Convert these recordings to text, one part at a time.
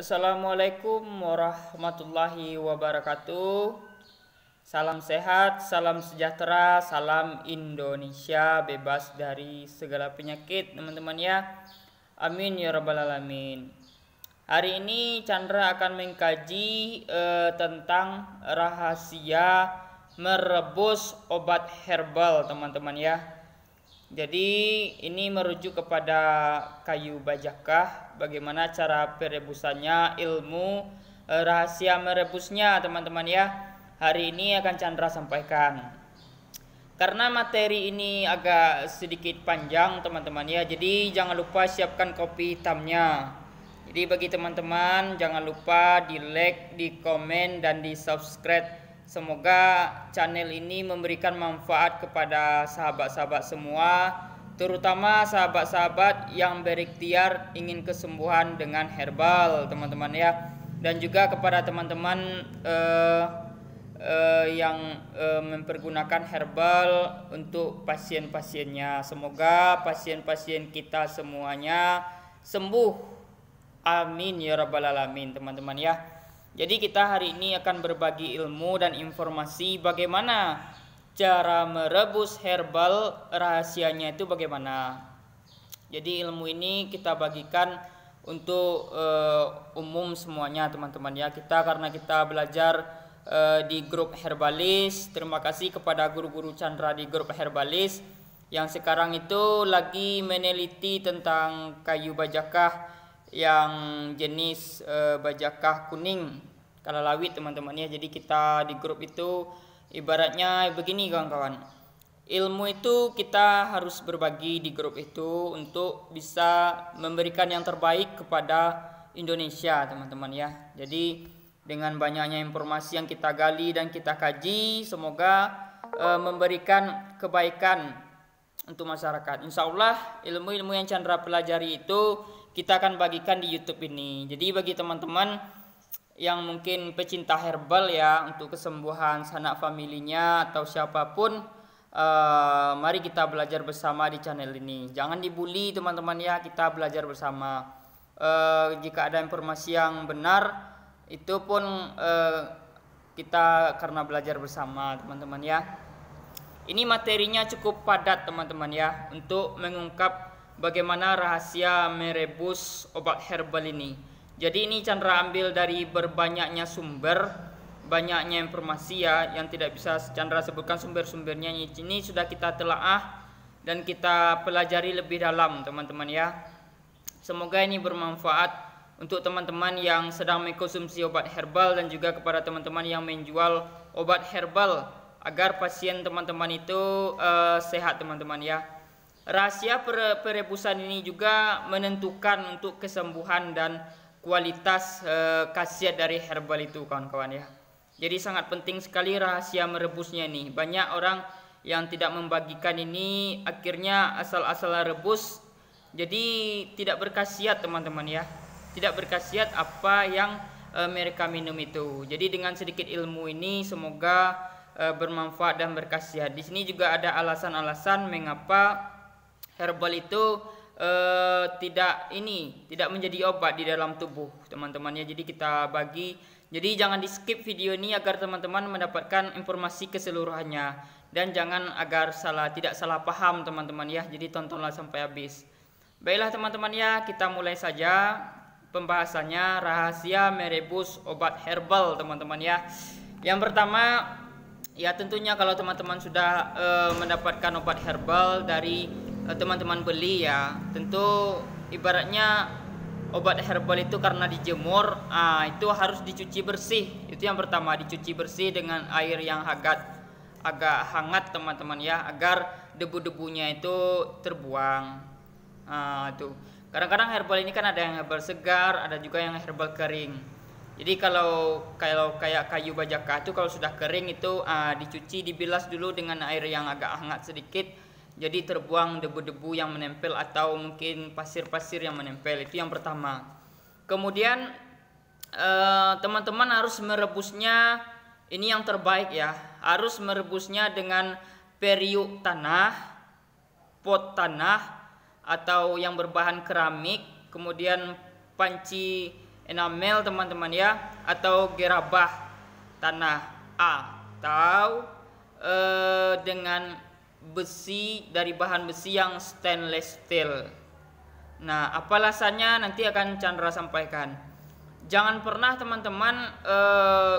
Assalamualaikum warahmatullahi wabarakatuh. Salam sehat, salam sejahtera, salam Indonesia bebas dari segala penyakit, teman-teman ya. Amin ya rabbal alamin. Hari ini Chandra akan mengkaji tentang rahasia merebus obat herbal, teman-teman ya. Jadi ini merujuk kepada kayu bajakah, bagaimana cara perebusannya, ilmu rahasia merebusnya, teman-teman ya. Hari ini akan Chandra sampaikan. Karena materi ini agak sedikit panjang, teman-teman ya. Jadi jangan lupa siapkan kopi hitamnya. Jadi bagi teman-teman jangan lupa di like, di komen, dan di subscribe. Semoga channel ini memberikan manfaat kepada sahabat-sahabat semua, terutama sahabat-sahabat yang berikhtiar ingin kesembuhan dengan herbal, teman-teman ya. Dan juga kepada teman-teman yang mempergunakan herbal untuk pasien-pasiennya. Semoga pasien-pasien kita semuanya sembuh. Amin ya rabbal alamin, teman-teman ya. Jadi kita hari ini akan berbagi ilmu dan informasi bagaimana cara merebus herbal, rahasianya itu bagaimana. Jadi ilmu ini kita bagikan untuk umum semuanya, teman-teman ya. Karena kita belajar di grup herbalis. Terima kasih kepada guru-guru Chandra di grup herbalis yang sekarang itu lagi meneliti tentang kayu bajakah yang jenis bajakah kuning kalalawit, teman-teman ya. Jadi kita di grup itu ibaratnya begini kawan-kawan, ilmu itu kita harus berbagi di grup itu untuk bisa memberikan yang terbaik kepada Indonesia, teman-teman ya. Jadi dengan banyaknya informasi yang kita gali dan kita kaji, semoga memberikan kebaikan untuk masyarakat. Insya Allah ilmu-ilmu yang Chandra pelajari itu kita akan bagikan di YouTube ini. Jadi bagi teman-teman yang mungkin pecinta herbal ya, untuk kesembuhan sanak familinya atau siapapun, mari kita belajar bersama di channel ini. Jangan dibully, teman-teman ya, kita belajar bersama. Jika ada informasi yang benar, itu pun kita karena belajar bersama, teman-teman ya. Ini materinya cukup padat, teman-teman ya, untuk mengungkap bagaimana rahasia merebus obat herbal ini. Jadi ini Chandra ambil dari berbanyaknya sumber, banyaknya informasi ya, yang tidak bisa Chandra sebutkan sumber-sumbernya. Ini sudah kita telaah dan kita pelajari lebih dalam, teman-teman ya. Semoga ini bermanfaat untuk teman-teman yang sedang mengkonsumsi obat herbal dan juga kepada teman-teman yang menjual obat herbal, agar pasien teman-teman itu sehat, teman-teman ya. Rahasia perebusan ini juga menentukan untuk kesembuhan dan kualitas khasiat dari herbal itu, kawan-kawan ya. Jadi sangat penting sekali rahasia merebusnya ini. Banyak orang yang tidak membagikan ini, akhirnya asal-asalan rebus, jadi tidak berkhasiat, teman-teman ya. Tidak berkhasiat apa yang mereka minum itu. Jadi dengan sedikit ilmu ini semoga bermanfaat dan berkhasiat. Di sini juga ada alasan-alasan mengapa herbal itu tidak menjadi obat di dalam tubuh, teman-teman ya. Jadi kita bagi. Jadi jangan di skip video ini agar teman-teman mendapatkan informasi keseluruhannya, dan jangan agar tidak salah paham, teman-teman ya. Jadi tontonlah sampai habis. Baiklah teman-teman ya, kita mulai saja pembahasannya rahasia merebus obat herbal, teman-teman ya. Yang pertama ya, tentunya kalau teman-teman sudah mendapatkan obat herbal dari teman-teman beli ya, tentu ibaratnya obat herbal itu karena dijemur, itu harus dicuci bersih. Itu yang pertama, dicuci bersih dengan air yang agak hangat, teman-teman ya, agar debu-debunya itu terbuang. Tuh. Kadang-kadang herbal ini kan ada yang herbal segar, ada juga yang herbal kering. Jadi kalau kayak kayu bajakah itu kalau sudah kering itu dicuci, dibilas dulu dengan air yang agak hangat sedikit. Jadi terbuang debu-debu yang menempel atau mungkin pasir-pasir yang menempel. Itu yang pertama. Kemudian teman-teman harus merebusnya, ini yang terbaik ya, harus merebusnya dengan periuk tanah, pot tanah atau yang berbahan keramik, kemudian panci enamel teman-teman ya, atau gerabah tanah, atau dengan besi, dari bahan besi yang stainless steel. Nah, apa alasannya nanti akan Chandra sampaikan. Jangan pernah teman-teman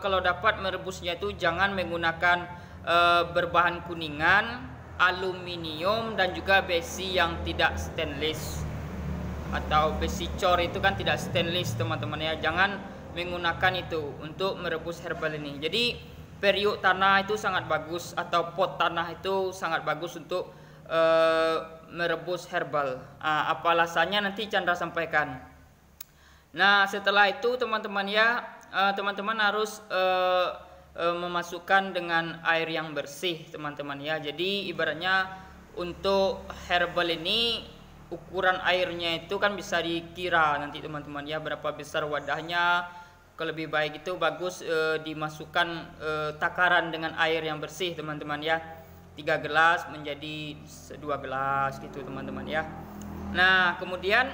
kalau dapat merebusnya itu jangan menggunakan berbahan kuningan, aluminium, dan juga besi yang tidak stainless, atau besi cor itu kan tidak stainless teman-teman ya. Jangan menggunakan itu untuk merebus herbal ini. Jadi periuk tanah itu sangat bagus, atau pot tanah itu sangat bagus untuk merebus herbal. Apa alasannya nanti Chandra sampaikan. Nah, setelah itu teman-teman ya, teman-teman harus memasukkan dengan air yang bersih teman-teman ya. Jadi ibaratnya untuk herbal ini ukuran airnya itu kan bisa dikira nanti teman-teman ya, berapa besar wadahnya. Kalau lebih baik itu bagus dimasukkan takaran dengan air yang bersih teman-teman ya. 3 gelas menjadi 2 gelas gitu teman-teman ya. Nah, kemudian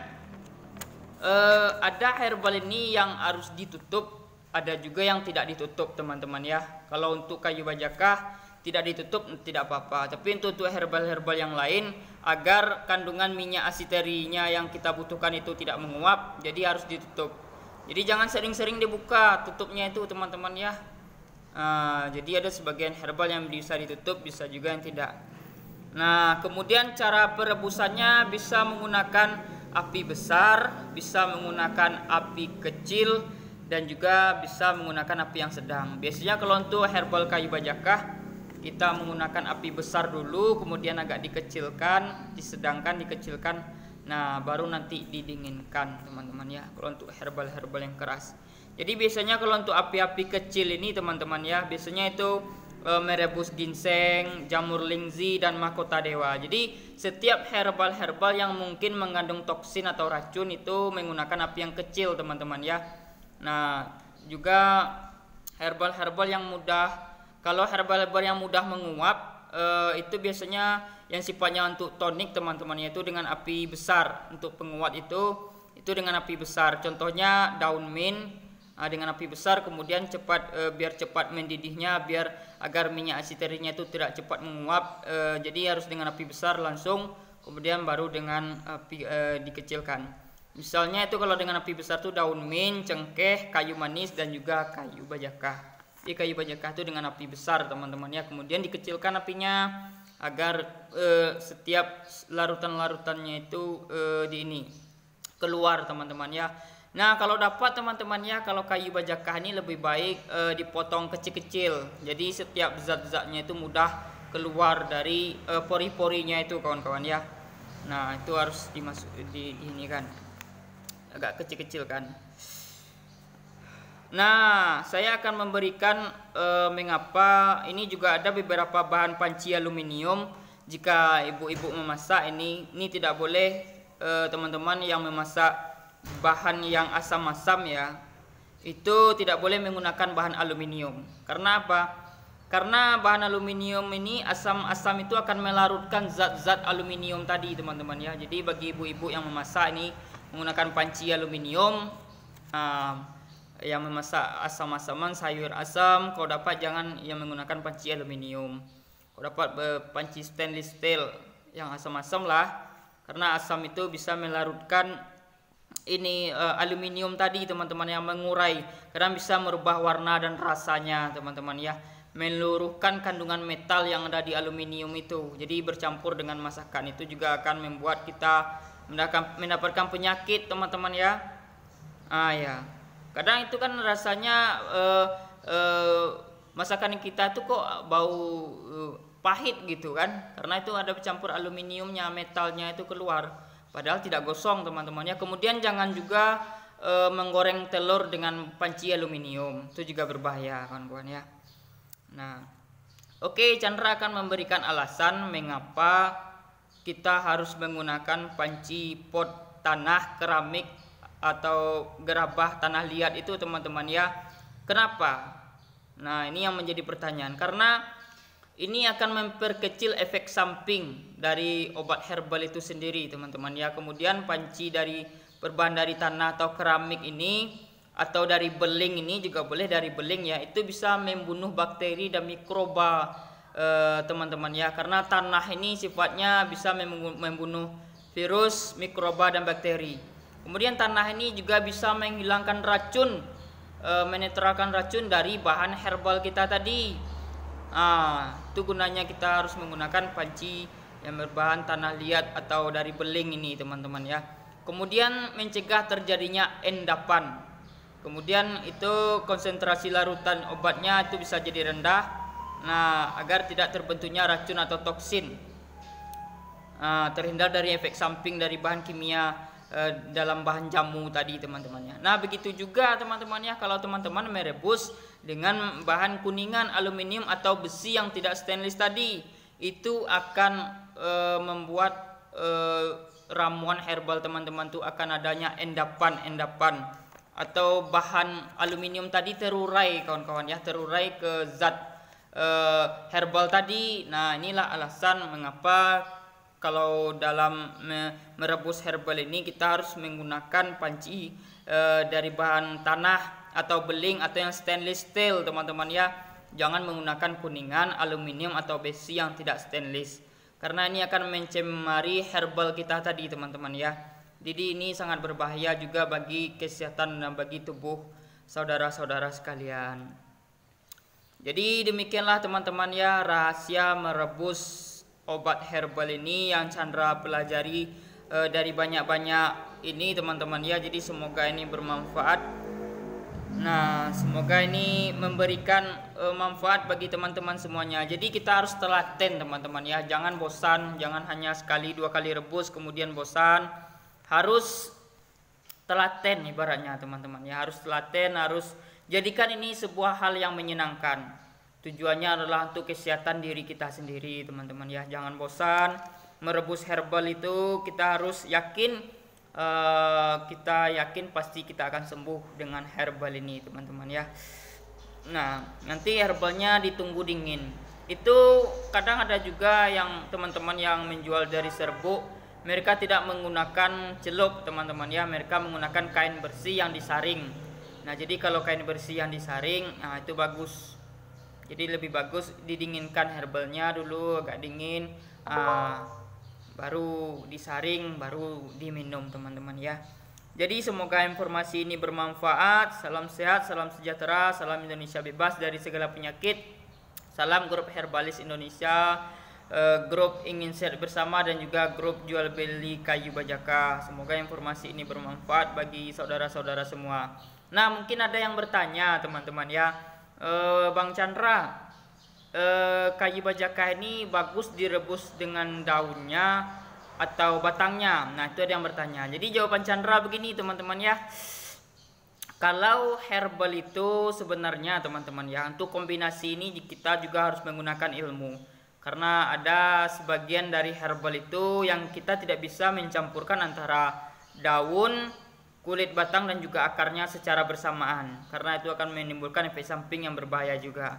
ada herbal ini yang harus ditutup, ada juga yang tidak ditutup teman-teman ya. Kalau untuk kayu bajakah tidak ditutup tidak apa-apa, tapi untuk herbal-herbal yang lain, agar kandungan minyak asiterinya yang kita butuhkan itu tidak menguap, jadi harus ditutup. Jadi jangan sering-sering dibuka tutupnya itu teman-teman ya. Jadi ada sebagian herbal yang bisa ditutup, bisa juga yang tidak. Nah, kemudian cara perebusannya bisa menggunakan api besar, bisa menggunakan api kecil, dan juga bisa menggunakan api yang sedang. Biasanya kalau untuk herbal kayu bajakah kita menggunakan api besar dulu, kemudian agak dikecilkan, disedangkan, dikecilkan. Nah, baru nanti didinginkan teman-teman ya, kalau untuk herbal-herbal yang keras. Jadi biasanya kalau untuk api-api kecil ini teman-teman ya, biasanya itu merebus ginseng, jamur lingzi, dan mahkota dewa. Jadi setiap herbal-herbal yang mungkin mengandung toksin atau racun itu menggunakan api yang kecil teman-teman ya. Nah, juga herbal-herbal yang mudah, kalau herbal-herbal yang mudah menguap itu biasanya yang sifatnya untuk tonik teman-teman, yaitu dengan api besar. Untuk penguat itu dengan api besar. Contohnya daun mint dengan api besar, kemudian biar cepat mendidihnya, biar agar minyak asiterinya itu tidak cepat menguap. Jadi harus dengan api besar langsung, kemudian baru dengan api dikecilkan. Misalnya itu kalau dengan api besar itu daun mint, cengkeh, kayu manis, dan juga kayu bajakah. Jadi kayu bajakah itu dengan api besar teman-teman ya, kemudian dikecilkan apinya agar setiap larutan-larutannya itu keluar teman-teman ya. Nah, kalau dapat teman-teman ya, kalau kayu bajakah ini lebih baik dipotong kecil-kecil. Jadi setiap zat-zatnya itu mudah keluar dari pori-porinya itu kawan-kawan ya. Nah, itu harus ini kan agak kecil-kecil kan. Nah, saya akan memberikan mengapa ini juga ada beberapa bahan panci aluminium. Jika ibu-ibu memasak ini tidak boleh teman-teman yang memasak bahan yang asam-asam ya, itu tidak boleh menggunakan bahan aluminium. Karena apa? Karena bahan aluminium ini, asam-asam itu akan melarutkan zat-zat aluminium tadi teman-teman ya. Jadi bagi ibu-ibu yang memasak ini menggunakan panci aluminium, yang memasak asam-asaman, sayur asam, kalau dapat jangan yang menggunakan panci aluminium. Kalau dapat panci stainless steel yang asam-asam lah, karena asam itu bisa melarutkan aluminium tadi teman-teman, yang mengurai, karena bisa merubah warna dan rasanya teman-teman ya, meluruhkan kandungan metal yang ada di aluminium itu. Jadi bercampur dengan masakan itu juga akan membuat kita mendapatkan penyakit teman-teman ya. Ya. Kadang itu kan rasanya masakan kita itu kok bau pahit gitu kan, karena itu ada campur aluminiumnya, metalnya itu keluar, padahal tidak gosong teman-teman ya. Kemudian jangan juga menggoreng telur dengan panci aluminium, itu juga berbahaya kawan-kawan ya. Nah, oke, Chandra akan memberikan alasan mengapa kita harus menggunakan panci pot tanah keramik atau gerabah tanah liat itu teman-teman ya. Kenapa? Nah, ini yang menjadi pertanyaan, karena ini akan memperkecil efek samping dari obat herbal itu sendiri teman-teman ya. Kemudian panci berbahan dari tanah atau keramik ini atau dari beling ini juga boleh, dari beling ya, itu bisa membunuh bakteri dan mikroba teman-teman ya, karena tanah ini sifatnya bisa membunuh virus, mikroba dan bakteri. Kemudian tanah ini juga bisa menghilangkan racun, menetralkan racun dari bahan herbal kita tadi. Itu gunanya kita harus menggunakan panci yang berbahan tanah liat atau dari beling ini teman-teman ya. Kemudian mencegah terjadinya endapan. Kemudian itu konsentrasi larutan obatnya itu bisa jadi rendah. Nah, agar tidak terbentuknya racun atau toksin. Terhindar dari efek samping dari bahan kimia dalam bahan jamu tadi teman-teman ya. Nah, begitu juga teman-teman ya, kalau teman-teman merebus dengan bahan kuningan, aluminium atau besi yang tidak stainless tadi, itu akan membuat ramuan herbal teman-teman tuh akan adanya endapan atau bahan aluminium tadi terurai kawan-kawan ya, terurai ke zat herbal tadi. Nah, inilah alasan mengapa kalau dalam merebus herbal ini kita harus menggunakan panci dari bahan tanah atau beling atau yang stainless steel teman-teman ya. Jangan menggunakan kuningan, aluminium atau besi yang tidak stainless, karena ini akan mencemari herbal kita tadi teman-teman ya. Jadi ini sangat berbahaya juga bagi kesehatan dan bagi tubuh saudara-saudara sekalian. Jadi demikianlah teman-teman ya, rahasia merebus obat herbal ini yang Chandra pelajari dari banyak-banyak ini teman-teman ya. Jadi semoga ini bermanfaat. Nah, semoga ini memberikan manfaat bagi teman-teman semuanya. Jadi kita harus telaten teman-teman ya, jangan bosan, jangan hanya sekali dua kali rebus kemudian bosan. Harus telaten ibaratnya teman-teman ya, harus telaten, harus jadikan ini sebuah hal yang menyenangkan. Tujuannya adalah untuk kesehatan diri kita sendiri teman-teman ya. Jangan bosan merebus herbal itu, kita harus yakin, kita yakin pasti kita akan sembuh dengan herbal ini teman-teman ya. Nah, nanti herbalnya ditunggu dingin. Itu kadang ada juga yang teman-teman yang menjual dari serbuk, mereka tidak menggunakan celup teman-teman ya, mereka menggunakan kain bersih yang disaring. Nah, jadi kalau kain bersih yang disaring, nah itu bagus. Jadi lebih bagus didinginkan herbalnya dulu agak dingin, baru disaring, baru diminum teman-teman ya. Jadi semoga informasi ini bermanfaat. Salam sehat, salam sejahtera, salam Indonesia bebas dari segala penyakit. Salam grup Herbalis Indonesia, grup ingin sehat bersama, dan juga grup jual beli kayu bajaka. Semoga informasi ini bermanfaat bagi saudara-saudara semua. Nah, mungkin ada yang bertanya teman-teman ya, Bang Chandra, kayu bajaka ini bagus direbus dengan daunnya atau batangnya? Nah, itu ada yang bertanya. Jadi jawaban Chandra begini teman-teman ya, kalau herbal itu sebenarnya teman-teman ya, untuk kombinasi ini kita juga harus menggunakan ilmu, karena ada sebagian dari herbal itu yang kita tidak bisa mencampurkan antara daun, kulit batang dan juga akarnya secara bersamaan, karena itu akan menimbulkan efek samping yang berbahaya juga.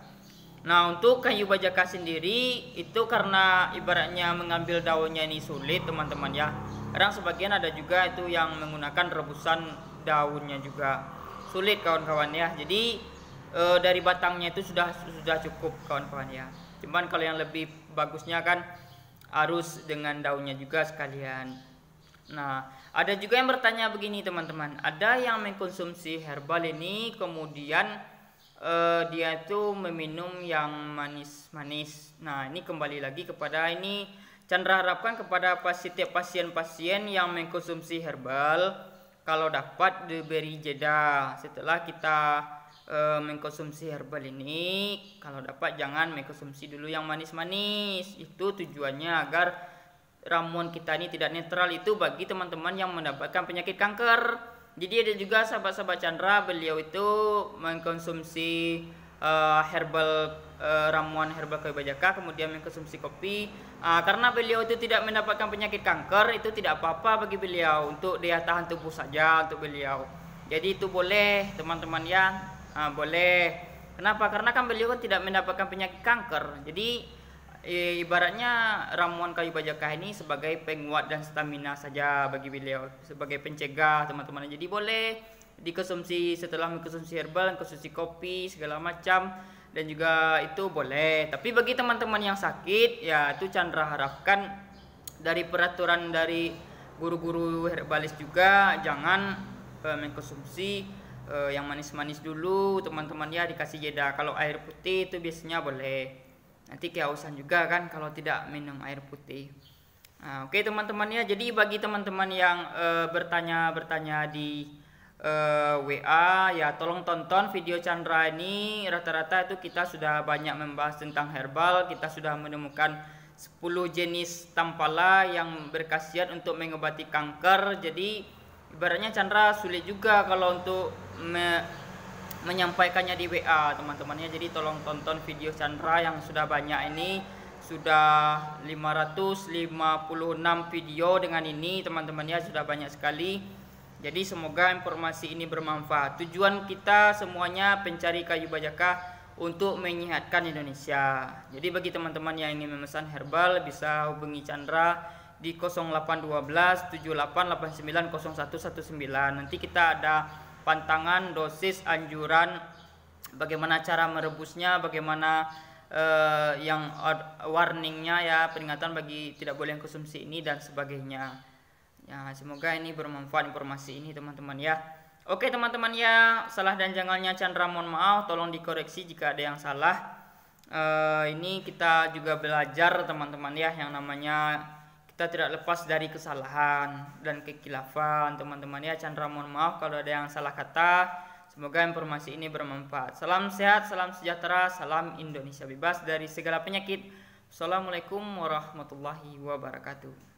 Nah, untuk kayu bajaka sendiri itu karena ibaratnya mengambil daunnya ini sulit teman-teman ya. Kadang sebagian ada juga itu yang menggunakan rebusan daunnya juga sulit kawan-kawan ya. Jadi dari batangnya itu sudah cukup kawan-kawan ya. Cuman kalau yang lebih bagusnya kan harus dengan daunnya juga sekalian. Nah, ada juga yang bertanya begini teman-teman, ada yang mengkonsumsi herbal ini kemudian dia itu meminum yang manis-manis. Nah, ini kembali lagi kepada ini Chandra harapkan kepada setiap pasien-pasien yang mengkonsumsi herbal, kalau dapat diberi jeda setelah kita mengkonsumsi herbal ini, kalau dapat jangan mengkonsumsi dulu yang manis-manis. Itu tujuannya agar ramuan kita ini tidak netral, itu bagi teman-teman yang mendapatkan penyakit kanker. Jadi ada juga sahabat-sahabat Chandra, beliau itu mengkonsumsi herbal, ramuan herbal kayu bajaka, kemudian mengkonsumsi kopi. Karena beliau itu tidak mendapatkan penyakit kanker, itu tidak apa-apa bagi beliau, untuk daya tahan tubuh saja untuk beliau. Jadi itu boleh teman-teman ya, boleh. Kenapa? Karena kan beliau kan tidak mendapatkan penyakit kanker. Jadi ibaratnya ramuan kayu bajaka ini sebagai penguat dan stamina saja bagi beliau, sebagai pencegah teman-teman. Jadi boleh dikonsumsi setelah mengkonsumsi herbal, konsumsi kopi segala macam, dan juga itu boleh. Tapi bagi teman-teman yang sakit, ya itu Chandra harapkan dari peraturan dari guru-guru herbalis juga jangan mengkonsumsi yang manis-manis dulu teman-teman ya, dikasih jeda. Kalau air putih itu biasanya boleh, nanti kehausan juga kan kalau tidak minum air putih. Nah, oke teman-teman ya, jadi bagi teman-teman yang bertanya di WA ya, tolong tonton video Chandra ini. Rata-rata itu kita sudah banyak membahas tentang herbal, kita sudah menemukan 10 jenis tampala yang berkhasiat untuk mengobati kanker. Jadi ibaratnya Chandra sulit juga kalau untuk menyampaikannya di WA teman-teman ya. Jadi tolong tonton video Chandra yang sudah banyak ini, sudah 556 video dengan ini teman-teman ya, sudah banyak sekali. Jadi semoga informasi ini bermanfaat. Tujuan kita semuanya pencari kayu bajaka untuk menyehatkan Indonesia. Jadi bagi teman-teman yang ingin memesan herbal bisa hubungi Chandra di 0812 7889 0119. Nanti kita ada pantangan, dosis, anjuran, bagaimana cara merebusnya, bagaimana yang warningnya ya, peringatan bagi tidak boleh konsumsi ini dan sebagainya. Ya, semoga ini bermanfaat informasi ini teman-teman ya. Oke teman-teman ya, salah dan jangannya Chandra mohon maaf, tolong dikoreksi jika ada yang salah. Ini kita juga belajar teman-teman ya, yang namanya kita tidak lepas dari kesalahan dan kekilafan teman-teman ya. Chandra mohon maaf kalau ada yang salah kata. Semoga informasi ini bermanfaat. Salam sehat, salam sejahtera, salam Indonesia bebas dari segala penyakit. Assalamualaikum warahmatullahi wabarakatuh.